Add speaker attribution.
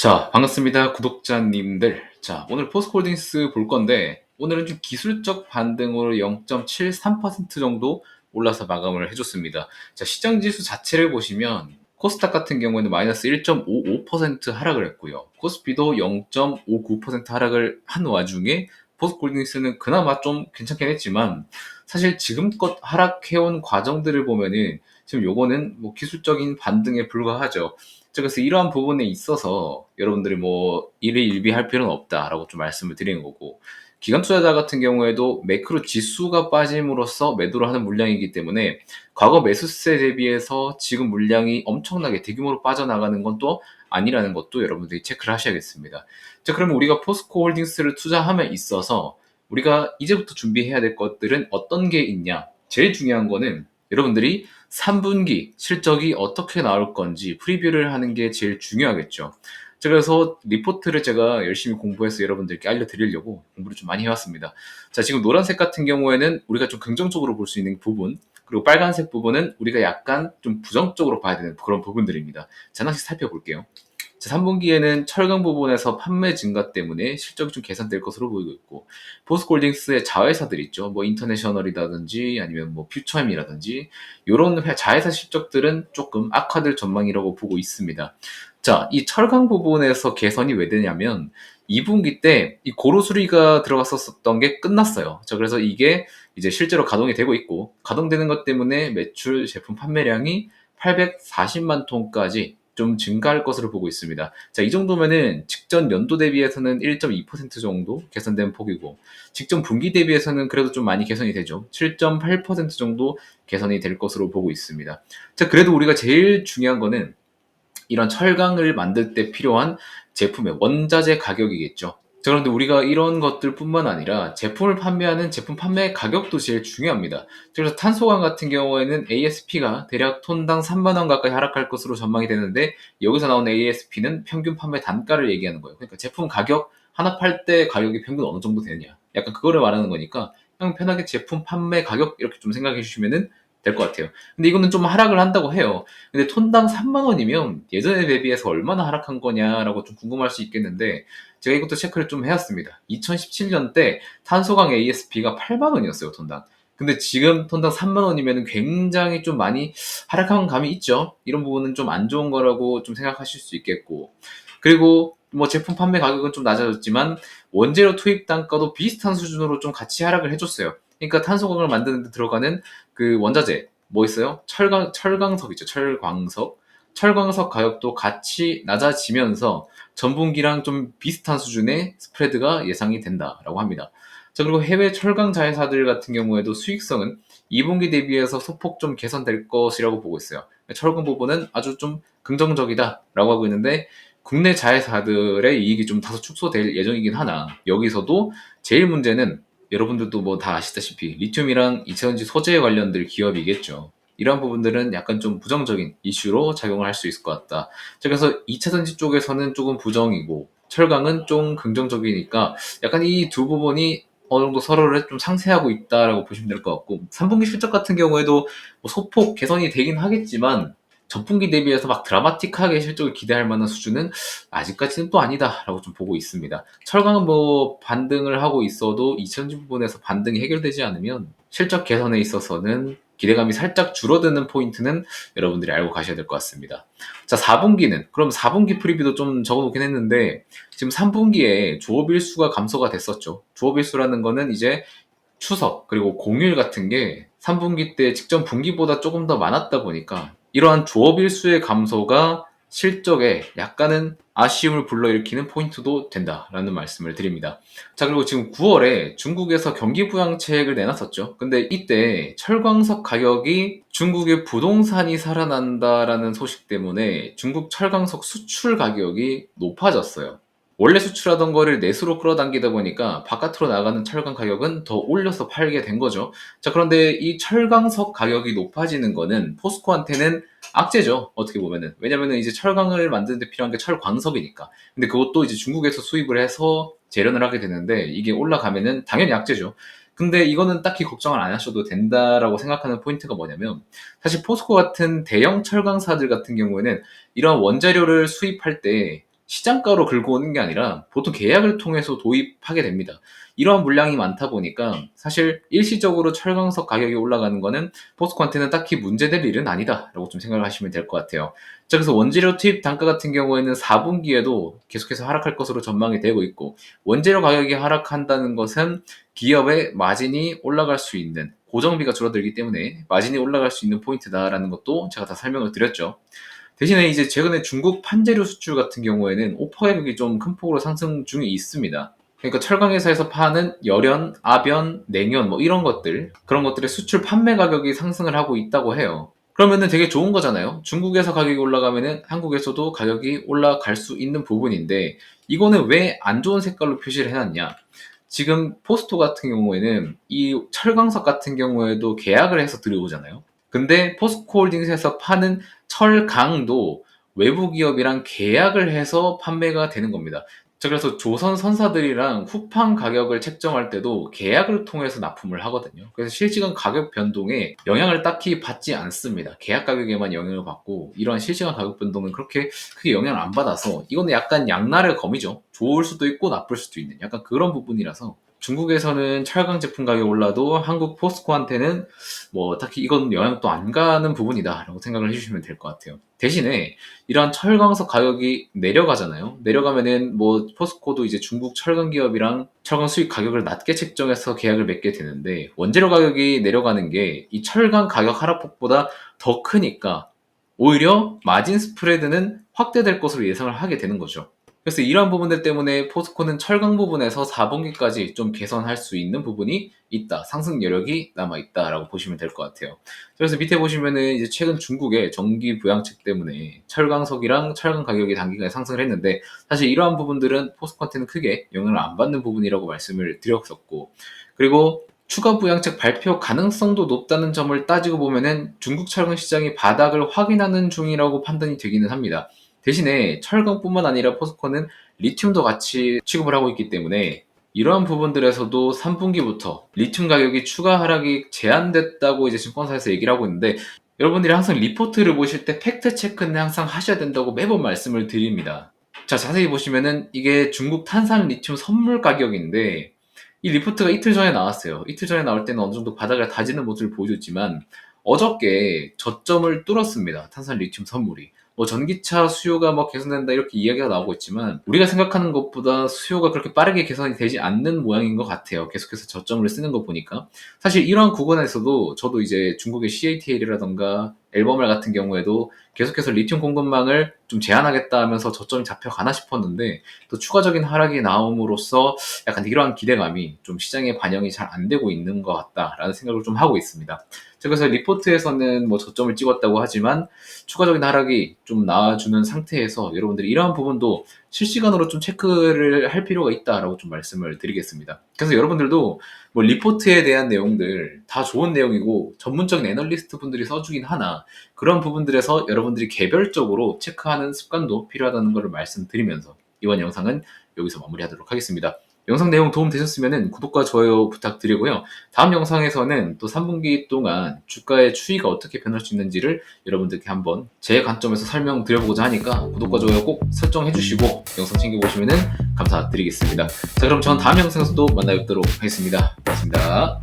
Speaker 1: 자, 반갑습니다. 구독자님들. 자, 오늘 포스코홀딩스 볼 건데, 오늘은 좀 기술적 반등으로 0.73% 정도 올라서 마감을 해줬습니다. 자, 시장 지수 자체를 보시면, 코스닥 같은 경우에는 마이너스 1.55% 하락을 했고요. 코스피도 0.59% 하락을 한 와중에, 포스코홀딩스는 그나마 좀 괜찮긴 했지만, 사실 지금껏 하락해온 과정들을 보면은, 지금 요거는 뭐 기술적인 반등에 불과하죠. 그래서 이러한 부분에 있어서 여러분들이 뭐 일희일비할 필요는 없다라고 좀 말씀을 드리는 거고, 기관 투자자 같은 경우에도 매크로 지수가 빠짐으로써 매도를 하는 물량이기 때문에 과거 매수세 대비해서 지금 물량이 엄청나게 대규모로 빠져나가는 건 또 아니라는 것도 여러분들이 체크를 하셔야겠습니다. 자, 그러면 우리가 포스코 홀딩스를 투자함에 있어서 우리가 이제부터 준비해야 될 것들은 어떤 게 있냐? 제일 중요한 거는 여러분들이 3분기 실적이 어떻게 나올 건지 프리뷰를 하는 게 제일 중요하겠죠. 그래서 리포트를 제가 열심히 공부해서 여러분들께 알려드리려고 공부를 좀 많이 해왔습니다. 자, 지금 노란색 같은 경우에는 우리가 좀 긍정적으로 볼 수 있는 부분, 그리고 빨간색 부분은 우리가 약간 좀 부정적으로 봐야 되는 그런 부분들입니다. 자, 하나씩 살펴볼게요. 3분기에는 철강 부분에서 판매 증가 때문에 실적이 좀 개선될 것으로 보이고 있고, 포스코홀딩스의 자회사들 있죠. 뭐 인터내셔널이라든지 아니면 뭐 퓨처엠이라든지 이런 자회사 실적들은 조금 악화될 전망이라고 보고 있습니다. 자, 이 철강 부분에서 개선이 왜 되냐면 2분기 때 이 고로 수리가 들어갔었던 게 끝났어요. 자, 그래서 이게 이제 실제로 가동이 되고 있고, 가동되는 것 때문에 매출 제품 판매량이 840만 톤까지 좀 증가할 것으로 보고 있습니다. 자, 이 정도면은 직전 연도 대비해서는 1.2% 정도 개선된 폭이고, 직전 분기 대비해서는 그래도 좀 많이 개선이 되죠. 7.8% 정도 개선이 될 것으로 보고 있습니다. 자, 그래도 우리가 제일 중요한 거는 이런 철강을 만들 때 필요한 제품의 원자재 가격이겠죠. 자, 그런데 우리가 이런 것들뿐만 아니라 제품을 판매하는 제품 판매 가격도 제일 중요합니다. 그래서 탄소광 같은 경우에는 ASP가 대략 톤당 3만 원 가까이 하락할 것으로 전망이 되는데, 여기서 나온 ASP는 평균 판매 단가를 얘기하는 거예요. 그러니까 제품 가격 하나 팔 때 가격이 평균 어느 정도 되느냐, 약간 그거를 말하는 거니까 그냥 편하게 제품 판매 가격 이렇게 좀 생각해 주시면 될 것 같아요. 근데 이거는 좀 하락을 한다고 해요. 근데 톤당 3만 원이면 예전에 대비해서 얼마나 하락한 거냐라고 좀 궁금할 수 있겠는데, 제가 이것도 체크를 좀 해왔습니다. 2017년 때 탄소광 ASP가 8만 원이었어요, 톤당. 근데 지금 톤당 3만 원이면 굉장히 좀 많이 하락한 감이 있죠. 이런 부분은 좀 안 좋은 거라고 좀 생각하실 수 있겠고, 그리고 뭐 제품 판매 가격은 좀 낮아졌지만 원재료 투입 단가도 비슷한 수준으로 좀 같이 하락을 해줬어요. 그러니까 탄소광을 만드는 데 들어가는 그 원자재 뭐 있어요? 철광석 있죠. 철광석. 철광석 가격도 같이 낮아지면서 전분기랑 좀 비슷한 수준의 스프레드가 예상이 된다라고 합니다. 자, 그리고 해외 철강 자회사들 같은 경우에도 수익성은 2분기 대비해서 소폭 좀 개선될 것이라고 보고 있어요. 철강 부분은 아주 좀 긍정적이다라고 하고 있는데, 국내 자회사들의 이익이 좀 다소 축소될 예정이긴 하나, 여기서도 제일 문제는 여러분들도 뭐 다 아시다시피 리튬이랑 이차전지 소재 관련들 기업이겠죠. 이런 부분들은 약간 좀 부정적인 이슈로 작용을 할 수 있을 것 같다. 자, 그래서 2차전지 쪽에서는 조금 부정이고 철강은 좀 긍정적이니까 약간 이 두 부분이 어느 정도 서로를 좀 상쇄하고 있다라고 보시면 될 것 같고, 3분기 실적 같은 경우에도 뭐 소폭 개선이 되긴 하겠지만 전분기 대비해서 막 드라마틱하게 실적을 기대할 만한 수준은 아직까지는 또 아니다라고 좀 보고 있습니다. 철강은 뭐 반등을 하고 있어도 2차전지 부분에서 반등이 해결되지 않으면 실적 개선에 있어서는 기대감이 살짝 줄어드는 포인트는 여러분들이 알고 가셔야 될 것 같습니다. 자, 4분기는 그럼 4분기 프리뷰도 좀 적어놓긴 했는데, 지금 3분기에 조업일수가 감소가 됐었죠. 조업일수라는 거는 이제 추석 그리고 공휴일 같은 게 3분기 때 직전 분기보다 조금 더 많았다 보니까 이러한 조업일수의 감소가 실적에 약간은 아쉬움을 불러일으키는 포인트도 된다라는 말씀을 드립니다. 자, 그리고 지금 9월에 중국에서 경기 부양책을 내놨었죠. 근데 이때 철광석 가격이 중국의 부동산이 살아난다라는 소식 때문에 중국 철광석 수출 가격이 높아졌어요. 원래 수출하던 거를 내수로 끌어당기다 보니까 바깥으로 나가는 철강 가격은 더 올려서 팔게 된 거죠. 자, 그런데 이 철강석 가격이 높아지는 거는 포스코한테는 악재죠. 어떻게 보면은. 왜냐면은 이제 철강을 만드는 데 필요한 게 철광석이니까. 근데 그것도 이제 중국에서 수입을 해서 재련을 하게 되는데 이게 올라가면은 당연히 악재죠. 근데 이거는 딱히 걱정을 안 하셔도 된다라고 생각하는 포인트가 뭐냐면, 사실 포스코 같은 대형 철강사들 같은 경우에는 이런 원자료를 수입할 때 시장가로 긁어 오는 게 아니라 보통 계약을 통해서 도입하게 됩니다. 이러한 물량이 많다 보니까 사실 일시적으로 철강석 가격이 올라가는 거는 포스코한테는 딱히 문제될 일은 아니다라고 좀 생각을 하시면 될 것 같아요. 자, 그래서 원재료 투입 단가 같은 경우에는 4분기에도 계속해서 하락할 것으로 전망이 되고 있고, 원재료 가격이 하락한다는 것은 기업의 마진이 올라갈 수 있는, 고정비가 줄어들기 때문에 마진이 올라갈 수 있는 포인트다라는 것도 제가 다 설명을 드렸죠. 대신에 이제 최근에 중국 판재료 수출 같은 경우에는 오퍼 가격이 좀 큰 폭으로 상승 중에 있습니다. 그러니까 철강회사에서 파는 열연, 압연, 냉연 뭐 이런 것들, 그런 것들의 수출 판매 가격이 상승을 하고 있다고 해요. 그러면은 되게 좋은 거잖아요. 중국에서 가격이 올라가면은 한국에서도 가격이 올라갈 수 있는 부분인데, 이거는 왜 안 좋은 색깔로 표시를 해놨냐? 지금 포스토 같은 경우에는 이 철강석 같은 경우에도 계약을 해서 들여오잖아요. 근데 포스코홀딩스에서 파는 철강도 외부 기업이랑 계약을 해서 판매가 되는 겁니다. 자, 그래서 조선 선사들이랑 후판 가격을 책정할 때도 계약을 통해서 납품을 하거든요. 그래서 실시간 가격 변동에 영향을 딱히 받지 않습니다. 계약 가격에만 영향을 받고, 이런 실시간 가격 변동은 그렇게 크게 영향을 안 받아서 이거는 약간 양날의 검이죠. 좋을 수도 있고 나쁠 수도 있는 약간 그런 부분이라서, 중국에서는 철강 제품 가격이 올라도 한국 포스코한테는 뭐 딱히 이건 영향도 안 가는 부분이다 라고 생각을 해주시면 될 것 같아요. 대신에 이러한 철강석 가격이 내려가잖아요. 내려가면은 뭐 포스코도 이제 중국 철강 기업이랑 철강 수입 가격을 낮게 책정해서 계약을 맺게 되는데, 원재료 가격이 내려가는 게 이 철강 가격 하락폭보다 더 크니까 오히려 마진 스프레드는 확대될 것으로 예상을 하게 되는 거죠. 그래서 이러한 부분들 때문에 포스코는 철강 부분에서 4분기까지 좀 개선할 수 있는 부분이 있다. 상승 여력이 남아있다라고 보시면 될 것 같아요. 그래서 밑에 보시면은 이제 최근 중국의 정기 부양책 때문에 철강석이랑 철강 가격이 단기간에 상승을 했는데, 사실 이러한 부분들은 포스코한테는 크게 영향을 안 받는 부분이라고 말씀을 드렸었고, 그리고 추가 부양책 발표 가능성도 높다는 점을 따지고 보면은 중국 철강 시장이 바닥을 확인하는 중이라고 판단이 되기는 합니다. 대신에 철강뿐만 아니라 포스코는 리튬도 같이 취급을 하고 있기 때문에 이러한 부분들에서도 3분기부터 리튬 가격이 추가 하락이 제한됐다고 이제 증권사에서 얘기를 하고 있는데, 여러분들이 항상 리포트를 보실 때 팩트 체크는 항상 하셔야 된다고 매번 말씀을 드립니다. 자, 자세히 보시면은 이게 중국 탄산 리튬 선물 가격인데, 이 리포트가 이틀 전에 나왔어요. 이틀 전에 나올 때는 어느 정도 바닥을 다지는 모습을 보여줬지만, 어저께 저점을 뚫었습니다. 탄산 리튬 선물이. 뭐 전기차 수요가 뭐 개선된다 이렇게 이야기가 나오고 있지만, 우리가 생각하는 것보다 수요가 그렇게 빠르게 개선이 되지 않는 모양인 것 같아요. 계속해서 저점을 쓰는 거 보니까. 사실 이러한 구간에서도 저도 이제 중국의 CATL이라던가 앨범을 같은 경우에도 계속해서 리튬 공급망을 좀 제한하겠다 하면서 저점이 잡혀가나 싶었는데, 또 추가적인 하락이 나옴으로써 약간 이러한 기대감이 좀 시장에 반영이 잘 안 되고 있는 것 같다라는 생각을 좀 하고 있습니다. 그래서 리포트에서는 뭐 저점을 찍었다고 하지만 추가적인 하락이 좀 나와주는 상태에서 여러분들이 이러한 부분도 실시간으로 좀 체크를 할 필요가 있다라고 좀 말씀을 드리겠습니다. 그래서 여러분들도 뭐 리포트에 대한 내용들 다 좋은 내용이고 전문적인 애널리스트 분들이 써주긴 하나, 그런 부분들에서 여러분들이 개별적으로 체크하는 습관도 필요하다는 것을 말씀드리면서 이번 영상은 여기서 마무리하도록 하겠습니다. 영상 내용 도움 되셨으면 구독과 좋아요 부탁드리고요. 다음 영상에서는 또 3분기 동안 주가의 추이가 어떻게 변할 수 있는지를 여러분들께 한번 제 관점에서 설명드려보고자 하니까 구독과 좋아요 꼭 설정해 주시고 영상 챙겨보시면 감사드리겠습니다. 자, 그럼 전 다음 영상에서 또 만나 뵙도록 하겠습니다. 고맙습니다.